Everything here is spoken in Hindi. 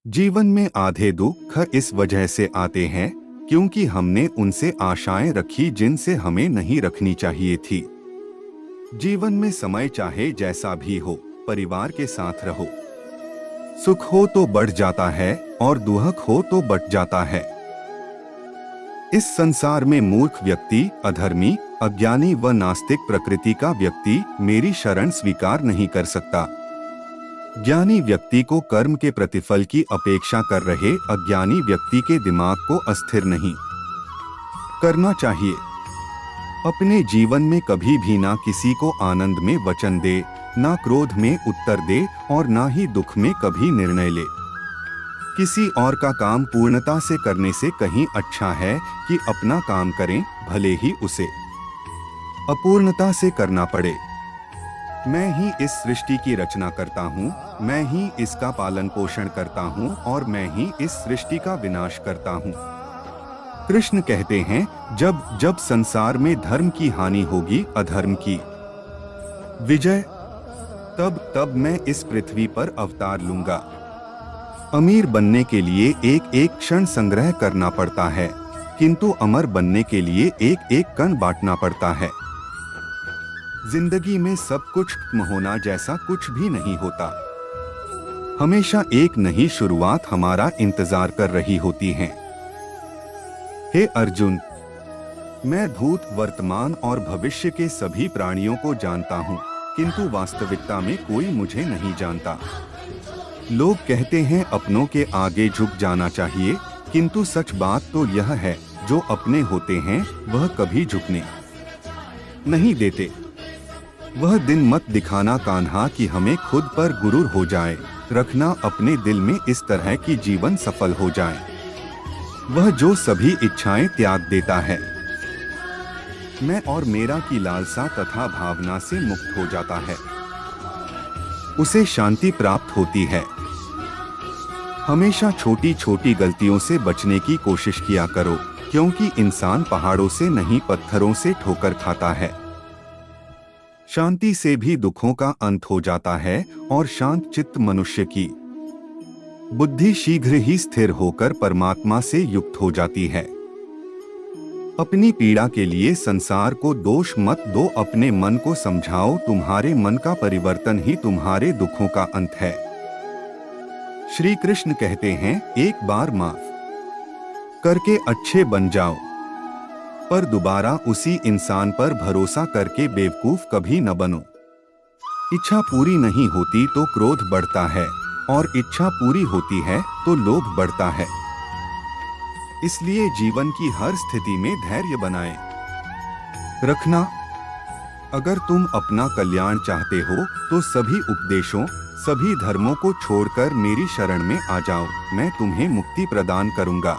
जीवन में आधे दुख इस वजह से आते हैं क्योंकि हमने उनसे आशाएं रखी जिनसे हमें नहीं रखनी चाहिए थी। जीवन में समय चाहे जैसा भी हो, परिवार के साथ रहो। सुख हो तो बढ़ जाता है और दुख हो तो बट जाता है। इस संसार में मूर्ख व्यक्ति, अधर्मी, अज्ञानी व नास्तिक प्रकृति का व्यक्ति मेरी शरण स्वीकार नहीं कर सकता। ज्ञानी व्यक्ति को कर्म के प्रतिफल की अपेक्षा कर रहे अज्ञानी व्यक्ति के दिमाग को अस्थिर नहीं करना चाहिए। अपने जीवन में कभी भी ना किसी को आनंद में वचन दे, ना क्रोध में उत्तर दे और ना ही दुख में कभी निर्णय ले। किसी और का काम पूर्णता से करने से कहीं अच्छा है कि अपना काम करें, भले ही उसे अपूर्णता से करना पड़े। मैं ही इस सृष्टि की रचना करता हूँ, मैं ही इसका पालन पोषण करता हूँ और मैं ही इस सृष्टि का विनाश करता हूँ। कृष्ण कहते हैं, जब जब संसार में धर्म की हानि होगी, अधर्म की विजय, तब तब मैं इस पृथ्वी पर अवतार लूंगा। अमीर बनने के लिए एक एक क्षण संग्रह करना पड़ता है, किंतु अमर बनने के लिए एक एक कण बांटना पड़ता है। जिंदगी में सब कुछ खत्म होना जैसा कुछ भी नहीं होता। हमेशा एक नई शुरुआत हमारा इंतजार कर रही होती है। हे अर्जुन, मैं भूत, वर्तमान और भविष्य के सभी प्राणियों को जानता हूँ, किंतु वास्तविकता में कोई मुझे नहीं जानता। लोग कहते हैं अपनों के आगे झुक जाना चाहिए, किंतु सच बात तो यह है, जो अपने होते हैं वह कभी झुकने नहीं देते। वह दिन मत दिखाना कान्हा कि हमें खुद पर गुरूर हो जाए, रखना अपने दिल में इस तरह की जीवन सफल हो जाए। वह जो सभी इच्छाएं त्याग देता है, मैं और मेरा की लालसा तथा भावना से मुक्त हो जाता है, उसे शांति प्राप्त होती है। हमेशा छोटी छोटी गलतियों से बचने की कोशिश किया करो, क्योंकि इंसान पहाड़ों से नहीं पत्थरों से ठोकर खाता है। शांति से भी दुखों का अंत हो जाता है और शांत चित्त मनुष्य की बुद्धि शीघ्र ही स्थिर होकर परमात्मा से युक्त हो जाती है। अपनी पीड़ा के लिए संसार को दोष मत दो, अपने मन को समझाओ, तुम्हारे मन का परिवर्तन ही तुम्हारे दुखों का अंत है। श्री कृष्ण कहते हैं, एक बार माफ करके अच्छे बन जाओ, पर दोबारा उसी इंसान पर भरोसा करके बेवकूफ कभी न बनो। इच्छा पूरी नहीं होती तो क्रोध बढ़ता है और इच्छा पूरी होती है तो लोभ बढ़ता है। इसलिए जीवन की हर स्थिति में धैर्य बनाए रखना। अगर तुम अपना कल्याण चाहते हो तो सभी उपदेशों, सभी धर्मों को छोड़कर मेरी शरण में आ जाओ, मैं तुम्हें मुक्ति प्रदान करूंगा।